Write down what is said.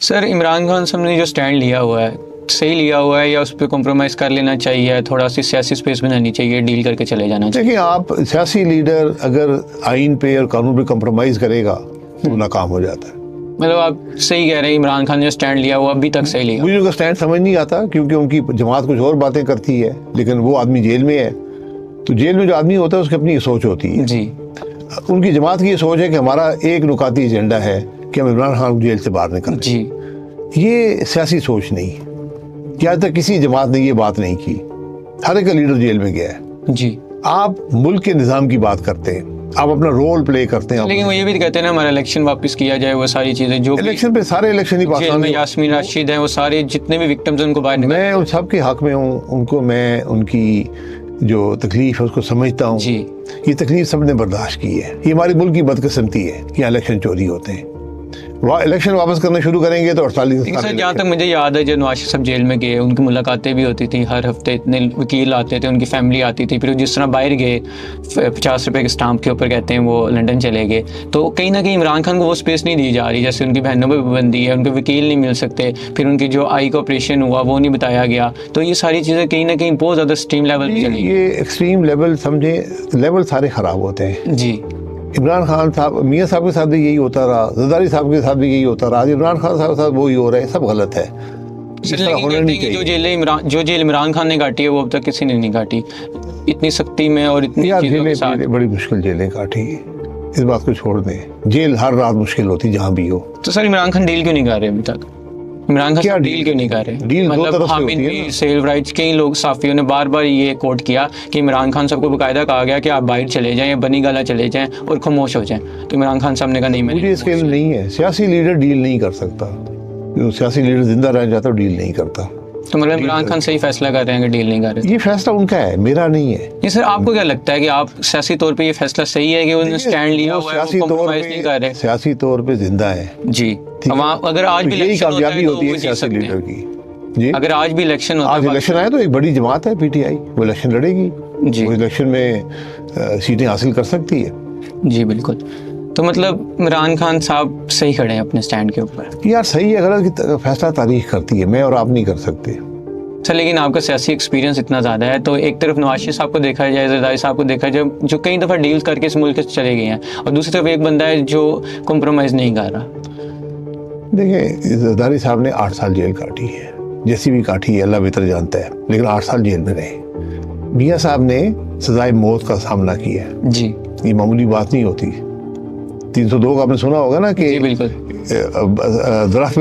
Sir Imran Khan साहब ने जो स्टैंड लिया हुआ है सही लिया हुआ है या उस पर कॉम्प्रोमाइज़ कर लेना चाहिए, थोड़ा सी सियासी स्पेस बनानी चाहिए, डील करके चले जाना चाहिए? देखिए, आप सियासी लीडर अगर आइन पे और कानून पे कम्प्रोमाइज़ करेगा तो नाकाम हो जाता है। मतलब आप सही कह रहे हैं, इमरान खान ने जो स्टैंड लिया हुआ अभी तक सही लिया। मुझे उनका स्टैंड समझ नहीं आता, क्योंकि उनकी जमात कुछ और बातें करती है, लेकिन वो आदमी जेल में है। तो जेल में जो आदमी होता है उसकी अपनी सोच होती है जी। उनकी जमात की ये सोच है कि हमारा एक नुकाती एजेंडा है कि हम इमरान खान को जेल से बाहर निकालें जी। ये सियासी सोच नहीं है कि आज तक किसी जमात ने ये बात नहीं की। हर एक लीडर जेल में गया है। जी। आप मुल्क के निज़ाम की बात करते हैं, आप अपना रोल प्ले करते हैं, लेकिन वो ये भी कहते हैं ना हमारा इलेक्शन वापस किया जाए, वो सारी चीज़ें जो इलेक्शन पे सारे इलेक्शन ही जेल में यास्मीन राशिद हैं, वो सारे जितने भी विक्टिम्स हैं उनको बाहर निकाल। मैं उन सब के हक में हूँ। उनको मैं उनकी जो तकलीफ है उसको समझता हूँ। जी। ये तकलीफ सबने बर्दाश्त की है। ये हमारी मुल्क की बदकिस्मती है कि यहाँ इलेक्शन चोरी होते हैं। इलेक्शन वापस करना शुरू करेंगे तो 48 सर जहाँ तक मुझे याद है, जब नवाज शरीफ साहब जेल में गए उनकी मुलाकातें भी होती थी, हर हफ्ते इतने वकील आते थे, उनकी फैमिली आती थी। फिर जिस तरह बाहर गए 50 रुपए के स्टाम्प के ऊपर कहते हैं वो लंदन चले गए, तो कहीं ना कहीं इमरान खान को वो स्पेस नहीं दी जा रही। जैसे उनकी बहनों पर पाबंदी है, उनके वकील नहीं मिल सकते, फिर उनकी जो आई का ऑपरेशन हुआ वो नहीं बताया गया। तो ये सारी चीज़ें कहीं ना कहीं बहुत ज़्यादा एक्सट्रीम लेवल पर चली। ये एक्सट्रीम लेवल समझे, लेवल सारे ख़राब होते हैं। जी। इमरान खान साहब, मियाँ साहब के साथ भी यही होता रहा, जरदारी साहब के साथ भी यही होता रहा, आज इमरान खान साहब के साथ वही हो रहा है। सब गलत है। जो जेल इमरान खान ने काटी है वो अब तक किसी ने नहीं काटी, इतनी सख्ती में और इतनी जेलें बड़ी मुश्किल जेलें काटी। इस बात को छोड़ दें, जेल हर रात मुश्किल होती जहाँ भी हो। तो सर इमरान खान डील क्यों नहीं कर रहे अभी तक? इमरान खान क्या डील क्यों नहीं कर रहे? डील मतलब हामिद भी, सेल राइट्स, कई लोग साफियों ने बार बार ये कोट किया कि इमरान खान साहब को बाकायदा कहा गया कि आप बाहर चले जाएं या बनी गाला चले जाएं और खामोश हो जाएं। तो इमरान खान साहब ने कहा नहीं, मुझे इसके लिए नहीं है। सियासी लीडर डील नहीं कर सकता। सियासी लीडर जिंदा रह जाता है, डील नहीं करता। तो मतलब इमरान खान सही फैसला कर रहे हैं कि डील नहीं कर रहे? ये फैसला उनका है, मेरा नहीं है। ये सर आपको क्या लगता है कि आप सियासी तौर पे ये फैसला सही है कि उन्होंने स्टैंड लिया हुआ है, वो कॉम्प्रोमाइज नहीं कर रहे? सियासी तौर पे जिंदा है जी। अगर आज भी यही कामयाबी होती है सियासी लीडर की। जी। अगर आज भी इलेक्शन होता है, आज इलेक्शन आए तो एक बड़ी जमात है पीटीआई, वो इलेक्शन लड़ेगी। जी। वो इलेक्शन में सीटें हासिल कर सकती है। जी बिल्कुल। तो मतलब इमरान खान साहब सही खड़े हैं अपने स्टैंड के ऊपर? यार सही है गलत की फैसला तारीख करती है, मैं और आप नहीं कर सकते सर। लेकिन आपका सियासी एक्सपीरियंस इतना ज़्यादा है, तो एक तरफ नवाज शरीफ साहब को देखा जाए, जरदारी साहब को देखा जाए, जो कई दफ़ा डील्स करके इस मुल्क से चले गए हैं, और दूसरी तरफ एक बंदा है जो कॉम्प्रोमाइज़ नहीं कर रहा। देखिए, जरदारी साहब ने 8 साल जेल काटी है, जैसी भी काटी है अल्लाह बेहतर जानता है, लेकिन 8 साल जेल में रहे। मियाँ साहब ने सजाए मौत का सामना किया है। जी। ये मामूली बात नहीं होती। 302 का आपने सुना होगा ना कि बिल्कुल दरख्त